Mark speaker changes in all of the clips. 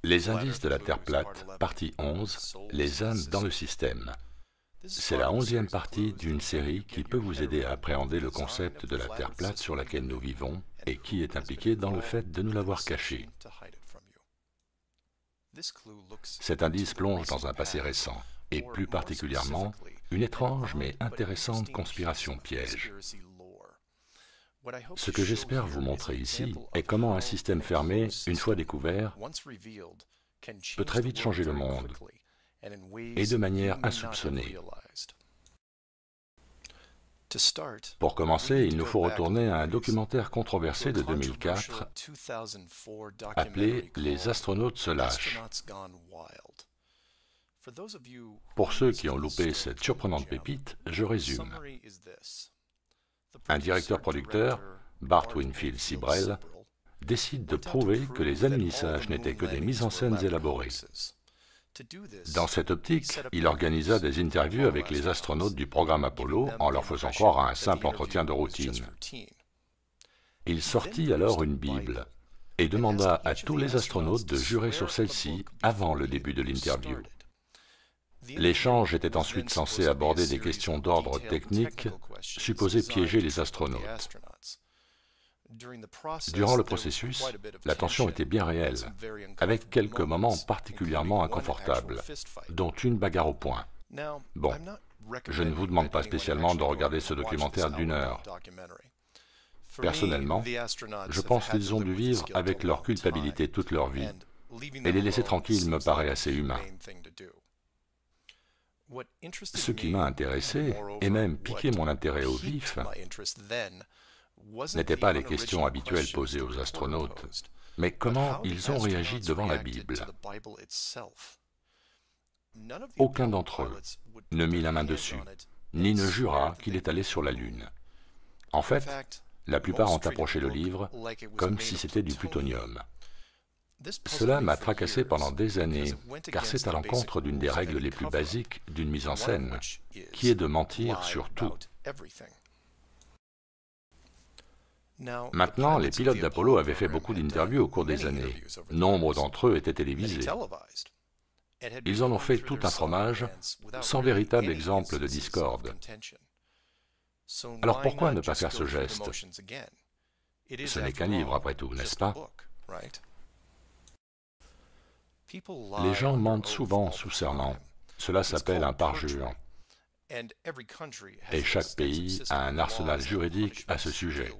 Speaker 1: Les indices de la Terre plate, partie 11, les âmes dans le système. C'est la 11e partie d'une série qui peut vous aider à appréhender le concept de la Terre plate sur laquelle nous vivons et qui est impliqué dans le fait de nous l'avoir caché. Cet indice plonge dans un passé récent, et plus particulièrement, une étrange mais intéressante conspiration piège. Ce que j'espère vous montrer ici est comment un système fermé, une fois découvert, peut très vite changer le monde, et de manière insoupçonnée. Pour commencer, il nous faut retourner à un documentaire controversé de 2004 appelé « Les astronautes se lâchent ». Pour ceux qui ont loupé cette surprenante pépite, je résume. Un directeur-producteur, Bart Winfield Sibrel, décide de prouver que les alunisages n'étaient que des mises en scène élaborées. Dans cette optique, il organisa des interviews avec les astronautes du programme Apollo en leur faisant croire à un simple entretien de routine. Il sortit alors une Bible et demanda à tous les astronautes de jurer sur celle-ci avant le début de l'interview. L'échange était ensuite censé aborder des questions d'ordre technique supposées piéger les astronautes. Durant le processus, la tension était bien réelle, avec quelques moments particulièrement inconfortables, dont une bagarre au poing. Bon, je ne vous demande pas spécialement de regarder ce documentaire d'1 heure. Personnellement, je pense qu'ils ont dû vivre avec leur culpabilité toute leur vie, et les laisser tranquilles me paraît assez humain. Ce qui m'a intéressé, et même piqué mon intérêt au vif, n'étaient pas les questions habituelles posées aux astronautes, mais comment ils ont réagi devant la Bible. Aucun d'entre eux ne mit la main dessus, ni ne jura qu'il est allé sur la Lune. En fait, la plupart ont approché le livre comme si c'était du plutonium. Cela m'a tracassé pendant des années, car c'est à l'encontre d'une des règles les plus basiques d'une mise en scène, qui est de mentir sur tout. Maintenant, les pilotes d'Apollo avaient fait beaucoup d'interviews au cours des années. Nombre d'entre eux étaient télévisés. Ils en ont fait tout un fromage, sans véritable exemple de discorde. Alors pourquoi ne pas faire ce geste? Ce n'est qu'un livre, après tout, n'est-ce pas? Les gens mentent souvent sous serment. Cela s'appelle un parjure. Et chaque pays a un arsenal juridique à ce sujet.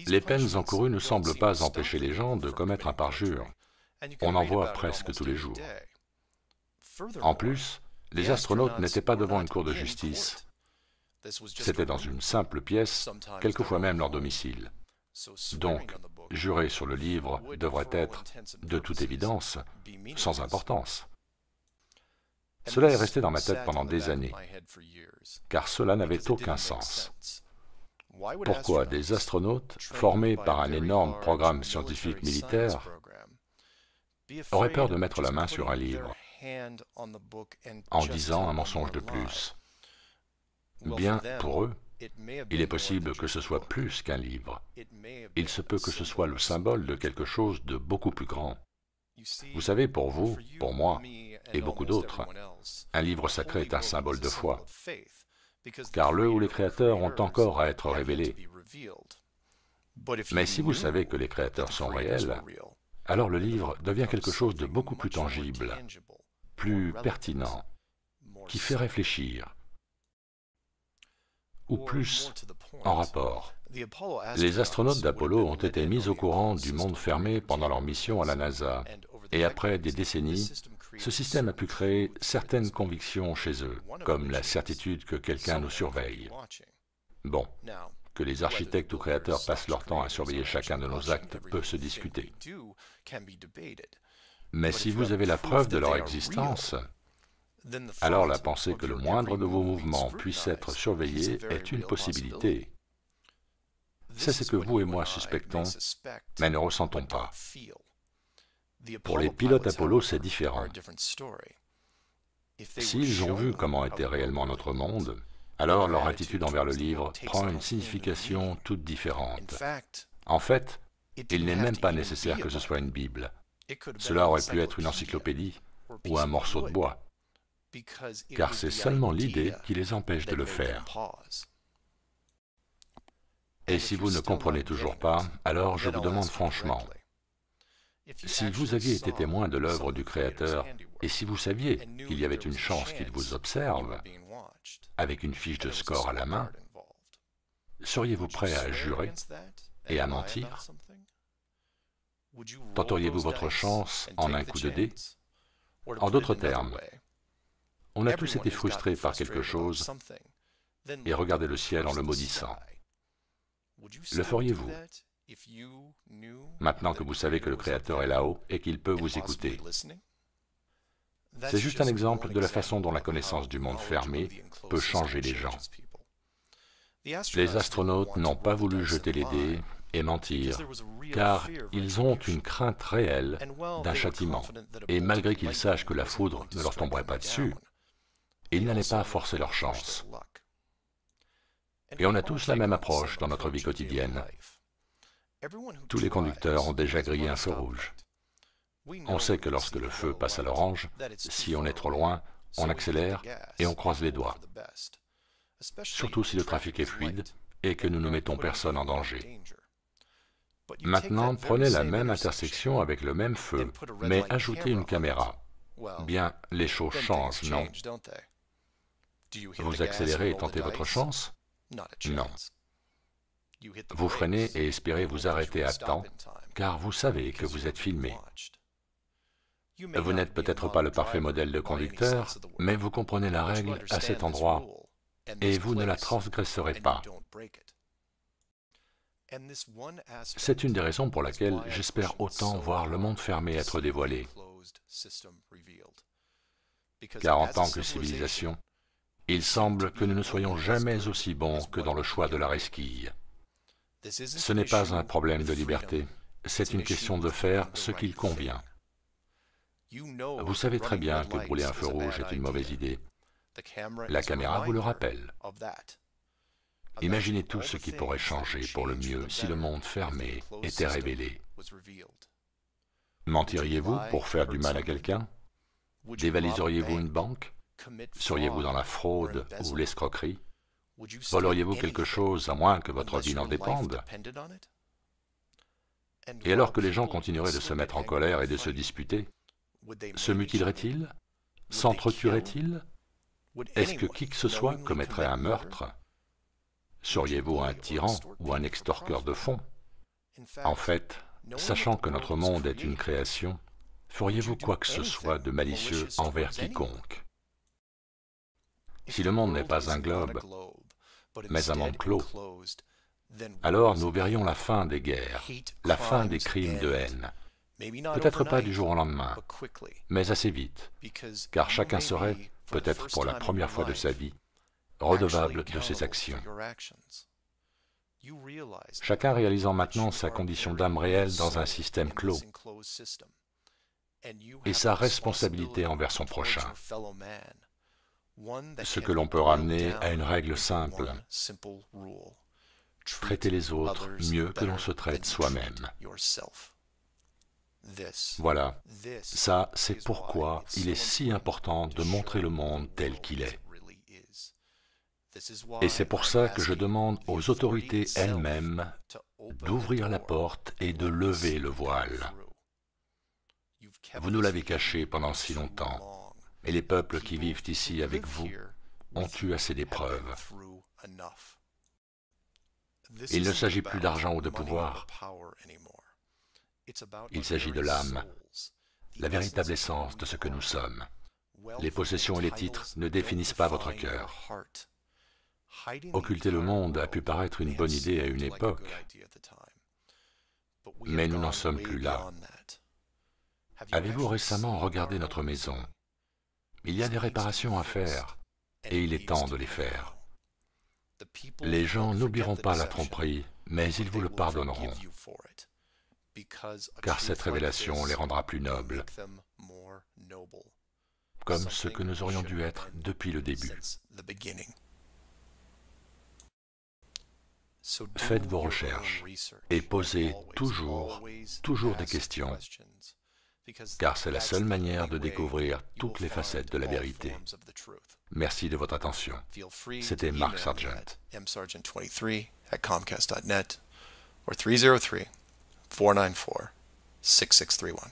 Speaker 1: Les peines encourues ne semblent pas empêcher les gens de commettre un parjure. On en voit presque tous les jours. En plus, les astronautes n'étaient pas devant une cour de justice. C'était dans une simple pièce, quelquefois même leur domicile. Donc, jurer sur le livre devrait être, de toute évidence, sans importance. Cela est resté dans ma tête pendant des années, car cela n'avait aucun sens. Pourquoi des astronautes, formés par un énorme programme scientifique militaire, auraient peur de mettre la main sur un livre, en disant un mensonge de plus? Bien, pour eux, il est possible que ce soit plus qu'un livre. Il se peut que ce soit le symbole de quelque chose de beaucoup plus grand. Vous savez, pour vous, pour moi, et beaucoup d'autres, un livre sacré est un symbole de foi, car le ou les créateurs ont encore à être révélés. Mais si vous savez que les créateurs sont réels, alors le livre devient quelque chose de beaucoup plus tangible, plus pertinent, qui fait réfléchir, ou plus en rapport. Les astronautes d'Apollo ont été mis au courant du monde fermé pendant leur mission à la NASA, et après des décennies, ce système a pu créer certaines convictions chez eux, comme la certitude que quelqu'un nous surveille. Bon, que les architectes ou créateurs passent leur temps à surveiller chacun de nos actes peut se discuter. Mais si vous avez la preuve de leur existence, alors la pensée que le moindre de vos mouvements puisse être surveillé est une possibilité. C'est ce que vous et moi suspectons, mais ne ressentons pas. Pour les pilotes Apollo, c'est différent. S'ils ont vu comment était réellement notre monde, alors leur attitude envers le livre prend une signification toute différente. En fait, il n'est même pas nécessaire que ce soit une Bible. Cela aurait pu être une encyclopédie ou un morceau de bois, car c'est seulement l'idée qui les empêche de le faire. Et si vous ne comprenez toujours pas, alors je vous demande franchement, si vous aviez été témoin de l'œuvre du Créateur, et si vous saviez qu'il y avait une chance qu'il vous observe, avec une fiche de score à la main, seriez-vous prêt à jurer et à mentir? Tenteriez-vous votre chance en un coup de dé? En d'autres termes, on a tous été frustrés par quelque chose et regardé le ciel en le maudissant. Le feriez-vous, maintenant que vous savez que le Créateur est là-haut et qu'il peut vous écouter? C'est juste un exemple de la façon dont la connaissance du monde fermé peut changer les gens. Les astronautes n'ont pas voulu jeter les dés et mentir, car ils ont une crainte réelle d'un châtiment, et malgré qu'ils sachent que la foudre ne leur tomberait pas dessus, ils n'allaient pas forcer leur chance. Et on a tous la même approche dans notre vie quotidienne. Tous les conducteurs ont déjà grillé un feu rouge. On sait que lorsque le feu passe à l'orange, si on est trop loin, on accélère et on croise les doigts. Surtout si le trafic est fluide et que nous ne mettons personne en danger. Maintenant, prenez la même intersection avec le même feu, mais ajoutez une caméra. Bien, les choses changent, non? Vous accélérez et tentez votre chance? Non. Vous freinez et espérez vous arrêter à temps, car vous savez que vous êtes filmé. Vous n'êtes peut-être pas le parfait modèle de conducteur, mais vous comprenez la règle à cet endroit, et vous ne la transgresserez pas. C'est une des raisons pour laquelle j'espère autant voir le monde fermé être dévoilé. Car en tant que civilisation, il semble que nous ne soyons jamais aussi bons que dans le choix de la resquille. Ce n'est pas un problème de liberté, c'est une question de faire ce qu'il convient. Vous savez très bien que brûler un feu rouge est une mauvaise idée. La caméra vous le rappelle. Imaginez tout ce qui pourrait changer pour le mieux si le monde fermé était révélé. Mentiriez-vous pour faire du mal à quelqu'un? Dévaliseriez-vous une banque? Seriez-vous dans la fraude ou l'escroquerie? Voleriez-vous quelque chose à moins que votre vie n'en dépende? Et alors que les gens continueraient de se mettre en colère et de se disputer, se mutileraient-ils? S'entretueraient-ils? Est-ce que qui que ce soit commettrait un meurtre? Seriez-vous un tyran ou un extorqueur de fonds? En fait, sachant que notre monde est une création, feriez-vous quoi que ce soit de malicieux envers quiconque? Si le monde n'est pas un globe, mais un monde clos, alors nous verrions la fin des guerres, la fin des crimes de haine. Peut-être pas du jour au lendemain, mais assez vite, car chacun serait, peut-être pour la première fois de sa vie, redevable de ses actions. Chacun réalisant maintenant sa condition d'âme réelle dans un système clos et sa responsabilité envers son prochain. Ce que l'on peut ramener à une règle simple: traiter les autres mieux que l'on se traite soi-même. Voilà, ça c'est pourquoi il est si important de montrer le monde tel qu'il est. Et c'est pour ça que je demande aux autorités elles-mêmes d'ouvrir la porte et de lever le voile. Vous nous l'avez caché pendant si longtemps, et les peuples qui vivent ici avec vous ont eu assez d'épreuves. Il ne s'agit plus d'argent ou de pouvoir. Il s'agit de l'âme, la véritable essence de ce que nous sommes. Les possessions et les titres ne définissent pas votre cœur. Occulter le monde a pu paraître une bonne idée à une époque, mais nous n'en sommes plus là. Avez-vous récemment regardé notre maison? Il y a des réparations à faire, et il est temps de les faire. Les gens n'oublieront pas la tromperie, mais ils vous le pardonneront, car cette révélation les rendra plus nobles, comme ce que nous aurions dû être depuis le début. Faites vos recherches et posez toujours des questions. car c'est la seule manière de découvrir toutes les facettes de la vérité. Merci de votre attention. C'était Mark Sargent.
Speaker 2: msargent23@comcast.net or 303-494-6631.